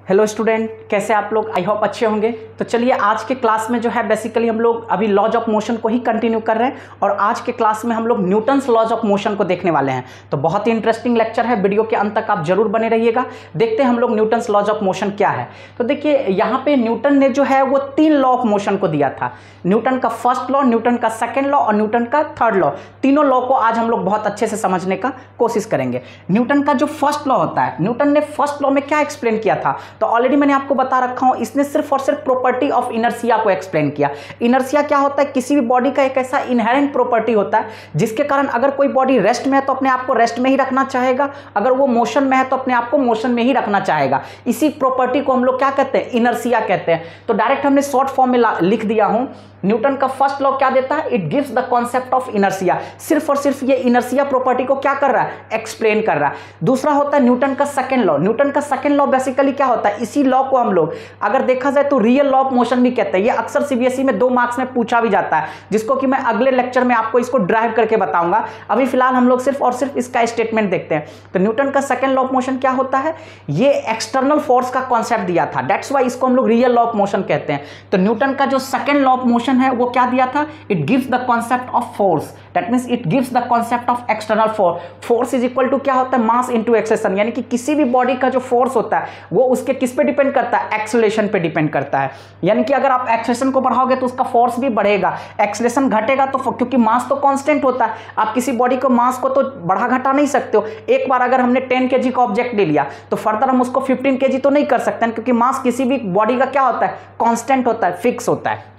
Hello student, कैसे आप लोग? आई होप अच्छे होंगे। तो चलिए आज के क्लास में जो है बेसिकली हम लोग अभी लॉज ऑफ मोशन को ही कंटिन्यू कर रहे हैं और आज के क्लास में हम लोग न्यूटन्स लॉज ऑफ मोशन को देखने वाले हैं। तो बहुत ही इंटरेस्टिंग लेक्चर है, वीडियो के अंत तक आप जरूर बने रहिएगा। देखते हैं हम लोग न्यूटन्स लॉज ऑफ मोशन क्या है। तो देखिए यहाँ पे न्यूटन ने जो है वो 3 लॉ ऑफ मोशन को दिया था। न्यूटन का फर्स्ट लॉ, न्यूटन का सेकेंड लॉ और न्यूटन का थर्ड लॉ। तीनों लॉ को आज हम लोग बहुत अच्छे से समझने का कोशिश करेंगे। न्यूटन का जो फर्स्ट लॉ होता है, न्यूटन ने फर्स्ट लॉ में क्या एक्सप्लेन किया था? तो ऑलरेडी मैंने आपको बता रखा हूं, इसने सिर्फ और सिर्फ प्रॉपर्टी ऑफ इनर्शिया को एक्सप्लेन किया। इनर्शिया क्या होता है? किसी भी बॉडी का एक ऐसा इनहेरेंट प्रॉपर्टी होता है जिसके कारण अगर कोई बॉडी रेस्ट में है तो अपने आप को रेस्ट में ही रखना चाहेगा, अगर वो मोशन में है तो अपने आप को मोशन में ही रखना चाहेगा। इसी प्रॉपर्टी को हम लोग क्या कहते हैं? इनर्शिया कहते हैं। तो डायरेक्ट हमने शॉर्ट फॉर्म में लिख दिया हूं। न्यूटन का फर्स्ट लॉ क्या देता है? It gives the concept of inertia. सिर्फ और सिर्फ ये इनर्शिया प्रॉपर्टी को क्या कर रहा है? एक्सप्लेन कर रहा है। दूसरा होता है न्यूटन का सेकंड लॉ। न्यूटन का सेकंड लॉ बेसिकली क्या होता है? इसी लॉ को हम लोग अगर देखा जाए तो रियल लॉ ऑफ मोशन भी कहते हैं। ये अक्सर सीबीएसई में 2 मार्क्स में पूछा भी जाता है, जिसको कि मैं अगले लेक्चर में आपको इसको ड्राइव करके बताऊंगा। अभी फिलहाल हम लोग सिर्फ और सिर्फ इसका स्टेटमेंट देखते हैं। तो न्यूटन का सेकंड लॉ ऑफ मोशन क्या होता है? ये एक्सटर्नल फोर्स का कॉन्सेप्ट दिया था, दैट्स वाई इसको हम लोग रियल लॉ ऑफ मोशन कहते हैं। तो न्यूटन का जो सेकंड लॉ ऑफ मोशन है वो क्या दिया था? It gives the concept of force. That means it gives the concept of external force. Force is equal to क्या होता है? Mass into acceleration. यानी कि किसी भी बॉडी का जो फोर्स होता है वो उसके किस पे डिपेंड करता है? एक्सेलरेशन पे डिपेंड करता है। यानी कि अगर आप एक्सेलरेशन को बढ़ाओगे तो उसका फोर्स भी बढ़ेगा, एक्सेलरेशन घटेगा तो क्योंकि मास तो कांस्टेंट होता है, आप किसी बॉडी को मास को तो बढ़ा घटा नहीं सकते हो। एक बार अगर हमने 10 kg का ऑब्जेक्ट ले लिया तो फर्दर हम उसको 15 kg तो नहीं कर सकते हैं, क्योंकि मास किसी भी बॉडी का क्या होता है? कांस्टेंट होता है, फिक्स होता है।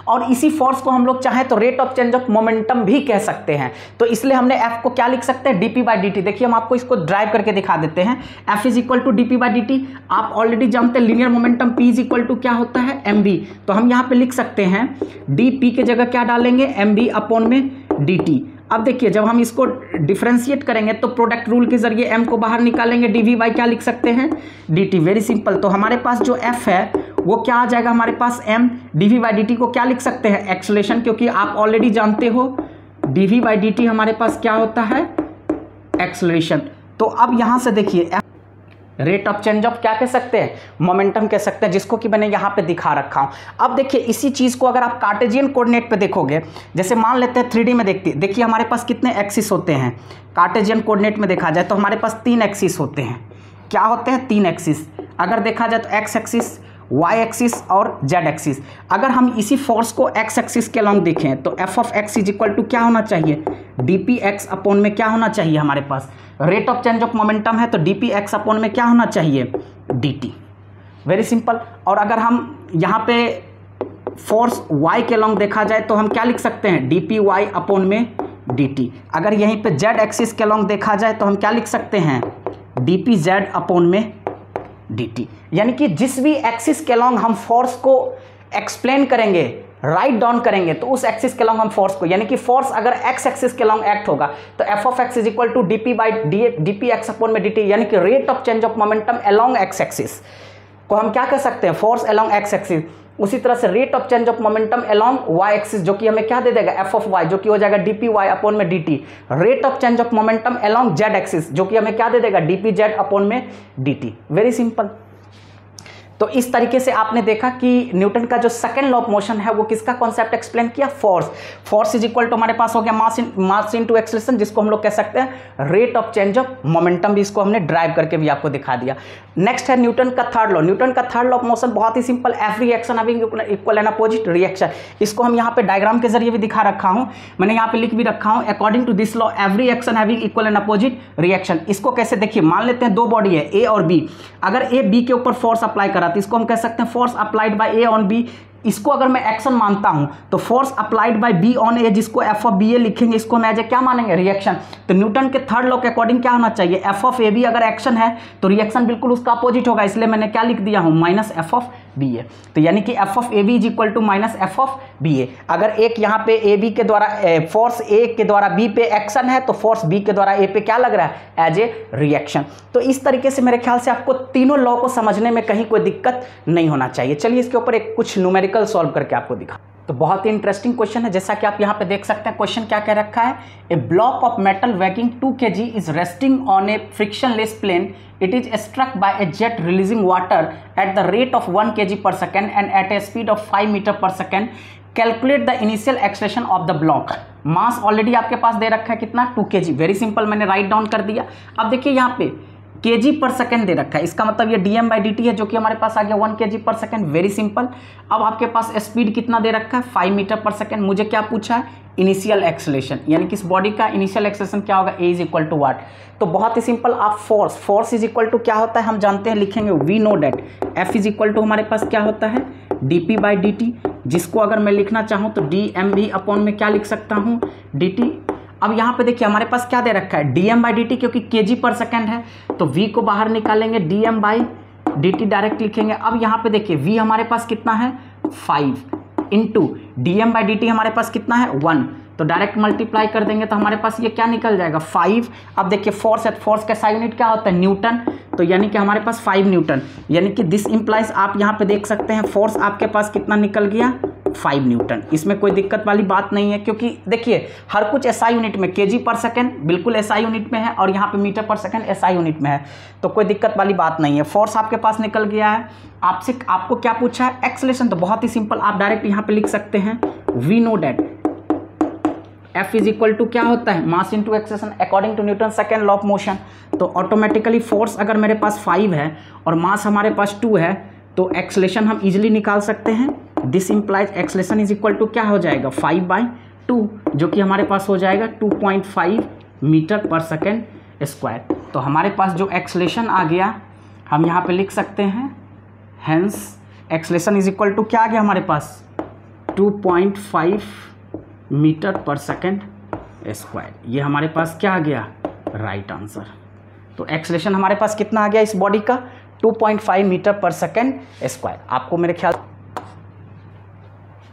और इसी फोर्स को हम लोग चाहें तो rate of change of momentum भी कह सकते हैं। तो इसलिए हमने एफ को क्या लिख सकते हैं? DP by D T. देखिए हम आपको इसको ड्राइव करके दिखा देते हैं। F is equal to DP by D T. आप ऑलरेडी जानते हैं linear momentum P is equal to क्या होता है? M V. तो हम यहाँ पे लिख सकते हैं डी पी के जगह क्या डालेंगे? एम बी अपॉन में डी टी। अब देखिए जब हम इसको डिफरेंशिएट करेंगे तो प्रोडक्ट रूल के जरिए m को बाहर निकालेंगे, dv बाई क्या लिख सकते हैं? dt। Very simple. तो हमारे पास जो f है वो क्या आ जाएगा हमारे पास? m। dv बाई dt को क्या लिख सकते हैं? एक्सेलरेशन, क्योंकि आप ऑलरेडी जानते हो dv बाई dt हमारे पास क्या होता है? एक्सेलरेशन। तो अब यहां से देखिए रेट ऑफ चेंज ऑफ क्या कह सकते हैं? मोमेंटम कह सकते हैं, जिसको कि मैंने यहाँ पे दिखा रखा हूँ। अब देखिए इसी चीज़ को अगर आप कार्टेशियन कोऑर्डिनेट पे देखोगे, जैसे मान लेते हैं 3D में देखिए हमारे पास कितने एक्सिस होते हैं। कार्टेशियन कोऑर्डिनेट में देखा जाए तो हमारे पास 3 एक्सिस होते हैं। क्या होते हैं? 3 एक्सिस। अगर देखा जाए तो एक्स एक्सिस, वाई एक्सिस और जेड एक्सिस। अगर हम इसी फोर्स को एक्स एक्सिस के अलॉन्ग देखें तो F of x is equal to क्या होना चाहिए? डी पी एक्स अपॉन में क्या होना चाहिए? हमारे पास rate of change of momentum है तो डी पी एक्स अपॉन में क्या होना चाहिए? D T. Very simple. और अगर हम यहाँ पे फोर्स वाई के अलॉन्ग देखा जाए तो हम क्या लिख सकते हैं? डी पी वाई अपॉन में डी टी। अगर यहीं पे जेड एक्सिस के अलॉन्ग देखा जाए तो हम क्या लिख सकते हैं? डी पी जेड अपॉन में dt। यानी कि जिस भी एक्सिस के अलॉन्ग हम फोर्स को एक्सप्लेन करेंगे, राइट डाउन करेंगे, तो उस एक्सिस के अलॉन्ग हम फोर्स को, यानी कि फोर्स अगर एक्स एक्सिस के अलॉन्ग एक्ट होगा तो F of x is equal to DP by d p x upon में dt। यानी कि rate of change of momentum along x axis को हम क्या कह सकते हैं? Force along x axis. उसी तरह से rate of change of momentum along y axis, जो कि हमें क्या दे देगा? एफ ऑफ वाई, जो कि हो जाएगा डीपी वाई अपॉन में dt। Rate of change of momentum along Z axis, जो कि हमें क्या दे देगा? डीपी जेड अपॉन में dt। Very simple. तो इस तरीके से आपने देखा कि न्यूटन का जो सेकंड लॉ ऑफ मोशन है वो किसका कॉन्सेप्ट एक्सप्लेन किया? Force. Force is equal to हमारे पास हो गया मास इनटू एक्सेलरेशन, जिसको हम लोग कह सकते हैं rate of change of momentum. भी इसको हमने ड्राइव करके भी आपको दिखा दिया। नेक्स्ट है न्यूटन का थर्ड लॉ। न्यूटन का थर्ड लॉ ऑफ मोशन बहुत ही simple, every action having equal and opposite reaction. इसको हम यहाँ पे डायग्राम के जरिए भी दिखा रखा हूँ, मैंने यहाँ पे लिख भी रखा हूँ। According to this law every action having equal and opposite reaction. इसको कैसे? देखिए मान लेते हैं 2 बॉडी है ए और बी। अगर ए बी के ऊपर फोर्स अप्लाई करा तो इसको हम कह सकते हैं force applied by A on B. इसको अगर मैं एक्शन मानता हूं तो force applied by B on A, जिसको एफ ऑफ बी ए लिखेंगे, इसको हम एज ए क्या मानेंगे? रिएक्शन। तो न्यूटन के थर्ड लॉ के अकॉर्डिंग क्या होना चाहिए? एफ ऑफ ए बी अगर एक्शन है तो रिएक्शन बिल्कुल उसका अपोजिट होगा, इसलिए मैंने क्या लिख दिया हूं? Minus F of B A. तो यानी कि F of A B is equal to minus F of B A. अगर एक यहाँ पे ए बी के द्वारा फोर्स ए के द्वारा बी पे एक्शन है तो फोर्स बी के द्वारा ए पे क्या लग रहा है? As a reaction. तो इस तरीके से मेरे ख्याल से आपको तीनों लॉ को समझने में कहीं कोई दिक्कत नहीं होना चाहिए। चलिए इसके ऊपर एक कुछ न्यूमेरिकल सॉल्व करके आपको दिखा। तो तो बहुत ही इंटरेस्टिंग क्वेश्चन है। जैसा कि आप यहाँ पे देख सकते हैं क्वेश्चन क्या कह रखा है, a block of metal weighing 2 kg is resting on a frictionless plane, it is struck by a jet releasing water at the rate of 1 kg per second and at a speed of 5 metre per second, calculate the initial acceleration of the block. Mass already आपके पास दे रखा है कितना, 2 kg, very simple, मैंने write down कर दिया। अब देखिए यहाँ पे kg पर सेकेंड दे रखा है, इसका मतलब ये dm/dt है जो कि हमारे पास आ गया 1 kg पर सेकेंड, वेरी सिंपल। अब आपके पास स्पीड कितना दे रखा है, 5 मीटर पर सेकेंड। मुझे क्या पूछा है, इनिशियल एक्सेलरेशन, यानी कि इस बॉडी का इनिशियल एक्सेलरेशन क्या होगा, a = व्हाट। तो बहुत ही सिंपल, आप फोर्स इज इक्वल टू क्या होता है हम जानते हैं, लिखेंगे वी नो डेट F = हमारे पास क्या होता है, dp/dt, जिसको अगर मैं लिखना चाहूँ तो dmv अपॉन में क्या लिख सकता हूँ, dt। अब यहाँ पे देखिए हमारे पास क्या दे रखा है, dm/dt, क्योंकि kg पर सेकेंड है तो v को बाहर निकालेंगे, dm/dt डायरेक्ट लिखेंगे। अब यहाँ पे देखिए v हमारे पास कितना है, 5 इंटू dm/dt हमारे पास कितना है, 1, तो डायरेक्ट मल्टीप्लाई कर देंगे तो हमारे पास ये क्या निकल जाएगा, 5। अब देखिए फोर्स है, फोर्स का SI यूनिट क्या होता है, न्यूटन, तो यानी कि हमारे पास 5 न्यूटन, यानी कि दिस इंप्लाइज, आप यहाँ पे देख सकते हैं फोर्स आपके पास कितना निकल गया, 5 न्यूटन। इसमें कोई दिक्कत वाली बात नहीं है, क्योंकि देखिए हर कुछ SI यूनिट में, kg पर सेकेंड बिल्कुल SI यूनिट में है और यहाँ पे metre per second SI unit में है, तो कोई दिक्कत वाली बात नहीं है। फोर्स आपके पास निकल गया है। आपको क्या पूछा है, एक्सेलरेशन, तो बहुत ही सिंपल, आप डायरेक्ट यहाँ पे लिख सकते हैं वी नो डेट F = क्या होता है, mass into acceleration according to Newton second law of motion. तो ऑटोमेटिकली फोर्स अगर मेरे पास 5 है और मास हमारे पास 2 है तो एक्सेलरेशन हम इजीली निकाल सकते हैं। This implies acceleration is equal to क्या हो जाएगा, 5/2, जो कि हमारे पास हो जाएगा 2.5 मीटर पर सेकेंड स्क्वायर। तो हमारे पास जो एक्सेलरेशन आ गया हम यहाँ पे लिख सकते हैं, hence acceleration is equal to क्या आ गया हमारे पास, 2.5 मीटर पर सेकेंड स्क्वायर। ये हमारे पास क्या आ गया, राइट आंसर। तो एक्सेलरेशन हमारे पास कितना आ गया इस बॉडी का, 2.5 मीटर पर सेकेंड स्क्वायर। आपको मेरे ख्याल,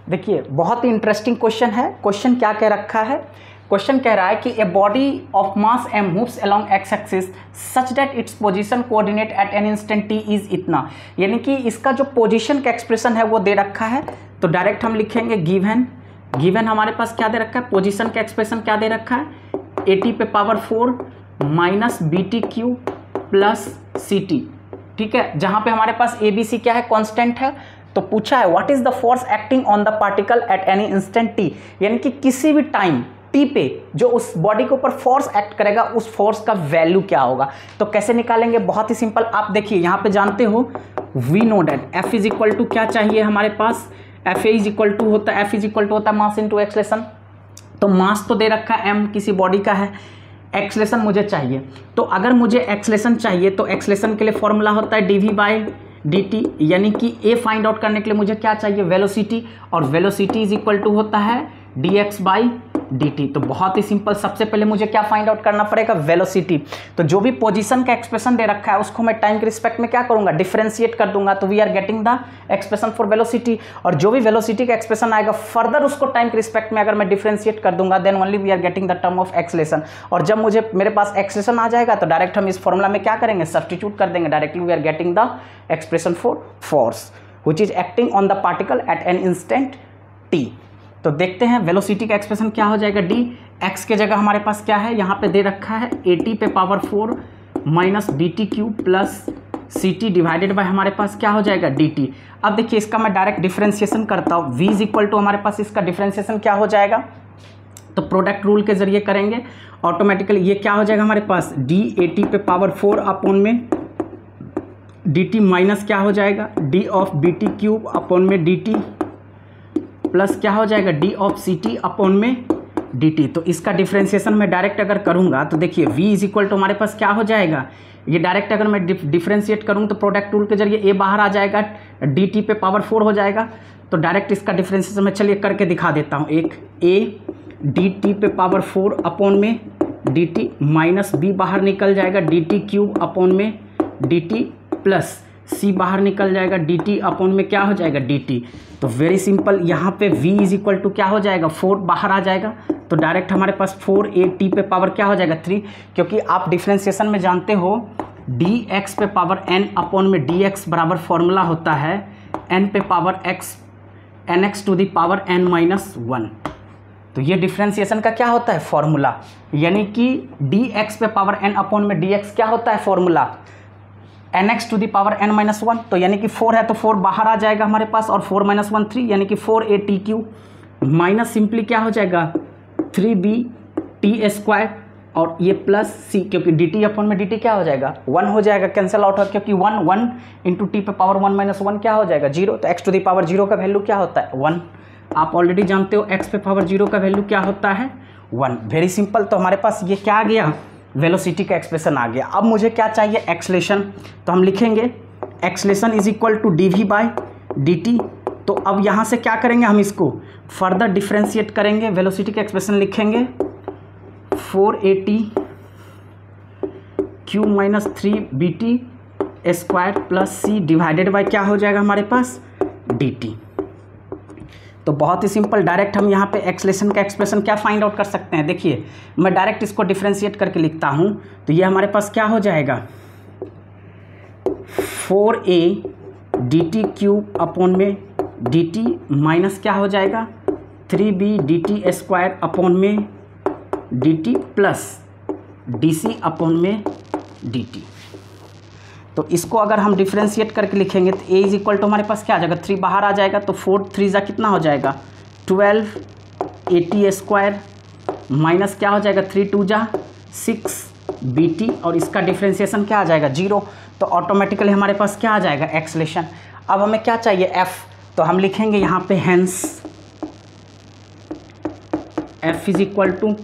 देखिए बहुत ही इंटरेस्टिंग क्वेश्चन है। क्वेश्चन क्या कह रखा है, क्वेश्चन कह रहा है कि a body of mass m moves along x axis such that it's position coordinate at an instant t is इतना, यानी कि इसका जो पोजीशन का एक्सप्रेशन है वो दे रखा है। तो डायरेक्ट हम लिखेंगे गिवन हमारे पास क्या दे रखा है, पोजीशन का एक्सप्रेशन क्या दे रखा है, at⁴ minus BT³ plus CT, ठीक है, जहां पे हमारे पास ABC क्या है, कांस्टेंट है। तो पूछा है what is the force acting on the particle at any instant t, यानी कि किसी भी टाइम t पे जो उस बॉडी के ऊपर फोर्स एक्ट करेगा उस फोर्स का वैल्यू क्या होगा। तो कैसे निकालेंगे, बहुत ही सिंपल, आप देखिए यहाँ पे जानते हो वी नो डेट F = क्या चाहिए हमारे पास, F होता है मास इंटू एक्सेलरेशन। तो मास तो दे रखा है m, किसी बॉडी का है, एक्सेलरेशन मुझे चाहिए। तो अगर मुझे एक्सेलरेशन चाहिए तो एक्सेलरेशन के लिए फॉर्मूला होता है dv/dt, यानी कि a फाइंड आउट करने के लिए मुझे क्या चाहिए, वेलोसिटी, और वेलोसिटी इज इक्वल टू होता है dx/dt। तो बहुत ही सिंपल, सबसे पहले मुझे क्या फाइंड आउट करना पड़ेगा, वेलोसिटी। तो जो भी पोजीशन का एक्सप्रेशन दे रखा है उसको मैं टाइम के रिस्पेक्ट में क्या करूंगा, डिफरेंशिएट कर दूंगा, तो we are getting the expression for velocity. और जो भी वेलोसिटी का एक्सप्रेशन आएगा फर्दर उसको टाइम के रिस्पेक्ट में अगर मैं डिफरेंशिएट कर दूंगा then only we are getting the term of acceleration. और जब मेरे पास एक्सेलरेशन आ जाएगा तो डायरेक्ट हम इस फॉर्मूला में क्या करेंगे, सब्स्टिट्यूट कर देंगे, directly we are getting the expression for force which is acting on the particle at an instant t। तो देखते हैं वेलोसिटी का एक्सप्रेशन क्या हो जाएगा, d, x के जगह हमारे पास क्या है, यहाँ पे दे रखा है at⁴ minus BT³ plus CT divided by हमारे पास क्या हो जाएगा, dt। अब देखिए इसका मैं डायरेक्ट डिफरेंशिएशन करता हूँ, v = हमारे पास इसका डिफरेंशिएशन क्या हो जाएगा, तो प्रोडक्ट रूल के जरिए करेंगे, ऑटोमेटिकली ये क्या हो जाएगा हमारे पास, d⁴ अपॉन में dt माइनस क्या हो जाएगा, d⁵ अपॉन में dt प्लस क्या हो जाएगा, d⁵ अपॉन में dt। तो इसका डिफरेंशिएशन मैं डायरेक्ट अगर करूंगा तो देखिए v = हमारे पास क्या हो जाएगा, ये डायरेक्ट अगर मैं डिफरेंशिएट करूँ तो प्रोडक्ट रूल के जरिए a बाहर आ जाएगा, dt⁴ हो जाएगा। तो डायरेक्ट इसका डिफरेंशिएशन मैं चलिए करके दिखा देता हूँ, एक a dt⁴ अपॉन में dt माइनस b बाहर निकल जाएगा, dt³ अपॉन में dt प्लस c बाहर निकल जाएगा, dt अपॉन में क्या हो जाएगा, dt। तो वेरी सिंपल, यहाँ पे v = क्या हो जाएगा, 4 बाहर आ जाएगा, तो डायरेक्ट हमारे पास 4at⁴ क्या हो जाएगा, 3, क्योंकि आप डिफरेंशिएशन में जानते हो dx⁴n अपॉन में dx बराबर फॉर्मूला होता है n⁴x nx to the power n-1। तो ये डिफ्रेंसिएशन का क्या होता है फॉर्मूला, यानी कि dx पे पावर n अपॉन में dx क्या होता है formula nx to the power n-1। तो यानी कि 4 है तो 4 बाहर आ जाएगा हमारे पास, और 4 - 1 3, यानी कि 4at³ माइनस सिंपली क्या हो जाएगा 3bt², और ये प्लस c, क्योंकि dt अपॉन में dt क्या हो जाएगा 1 हो जाएगा, कैंसिल आउट हो, क्योंकि 1 इंटू t पे पावर 1 - 1 क्या हो जाएगा 0। तो x टू द पावर 0 का वैल्यू क्या होता है 1। आप ऑलरेडी जानते हो x पे पावर 0 का वैल्यू क्या होता है 1। Very simple. तो हमारे पास ये क्या आ गया, वेलोसिटी का एक्सप्रेशन आ गया। अब मुझे क्या चाहिए एक्सलेशन, तो हम लिखेंगे acceleration is equal to dv/dt। तो अब यहाँ से क्या करेंगे, हम इसको फर्दर डिफ्रेंशिएट करेंगे, वेलोसिटी का एक्सप्रेशन लिखेंगे 4at³ - 3bt² plus c divided by क्या हो जाएगा हमारे पास dt। तो बहुत ही सिंपल, डायरेक्ट हम यहाँ पे एक्सलेशन का एक्सप्रेशन क्या फाइंड आउट कर सकते हैं। देखिए मैं डायरेक्ट इसको डिफ्रेंशिएट करके लिखता हूँ, तो ये हमारे पास क्या हो जाएगा 4a/dt³ अपॉन में dt माइनस क्या हो जाएगा 3b/dt² अपॉन में dt प्लस dc अपॉन में dt। तो इसको अगर हम डिफ्रेंशिएट करके लिखेंगे तो a इज इक्वल टू हमारे पास क्या आ जाएगा 3 बाहर आ जाएगा, तो 4 3 जा कितना हो जाएगा 12at² माइनस क्या हो जाएगा 3 2 जा 6bt, और इसका डिफ्रेंशिएशन क्या आ जाएगा 0। तो ऑटोमेटिकली हमारे पास क्या आ जाएगा एक्सलेशन। अब हमें क्या चाहिए f, तो हम लिखेंगे यहाँ पे hence f is equal to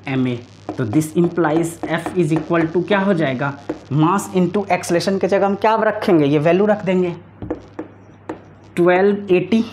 ma। तो this implies f is equal to क्या हो जाएगा मास इंटू एक्सलेशन के जगह हम क्या रखेंगे, ये वैल्यू रख देंगे 12at²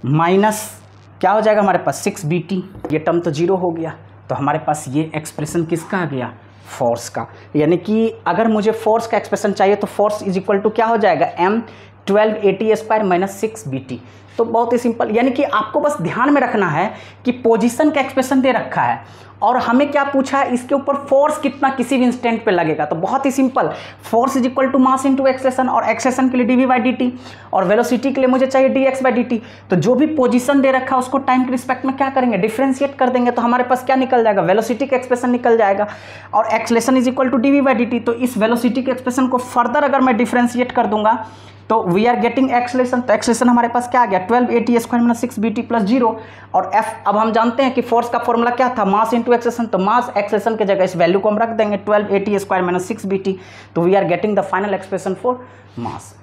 माइनस क्या हो जाएगा हमारे पास 6bt, ये टर्म तो 0 हो गया। तो हमारे पास ये एक्सप्रेशन किसका आ गया फोर्स का, यानी कि अगर मुझे फोर्स का एक्सप्रेशन चाहिए तो फोर्स इज इक्वल टू क्या हो जाएगा m 12at² - 6bt। तो बहुत ही सिंपल, यानी कि आपको बस ध्यान में रखना है कि पोजीशन का एक्सप्रेशन दे रखा है और हमें क्या पूछा है इसके ऊपर फोर्स कितना किसी भी इंस्टेंट पे लगेगा। तो बहुत ही सिंपल, force is equal to mass into acceleration, और एक्सलेशन के लिए dv/dt, और वेलोसिटी के लिए मुझे चाहिए dx/dt। तो जो भी पोजीशन दे रखा है उसको टाइम के रिस्पेक्ट में क्या करेंगे डिफ्रेंशिएट कर देंगे, तो हमारे पास क्या निकल जाएगा वेलोसिटी का एक्सप्रेशन निकल जाएगा, और acceleration is equal to dv/dt। तो इस वेलोसिटी के एक्सप्रेशन को फर्दर अगर मैं डिफ्रेंशिएट कर दूंगा तो वी आर गेटिंग एक्सलेशन। तो एक्सलेशन हमारे पास क्या आ गया 12at² - 6bt प्लस 0, और f अब हम जानते हैं कि फोर्स का फॉर्मूला क्या था मास इंटू एक्सलेशन। तो मास एक्सलेशन के जगह इस वैल्यू को हम रख देंगे 12at² - 6bt। तो we are getting the final expression for mass,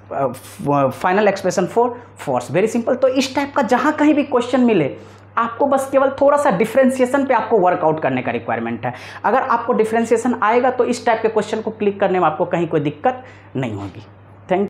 final expression for force. Very simple. तो इस टाइप का जहाँ कहीं भी क्वेश्चन मिले आपको बस केवल थोड़ा सा डिफरेंशिएशन पे आपको वर्कआउट करने का रिक्वायरमेंट है। अगर आपको डिफरेंशिएशन आएगा तो इस टाइप के क्वेश्चन को क्लिक करने में आपको कहीं कोई दिक्कत नहीं होगी।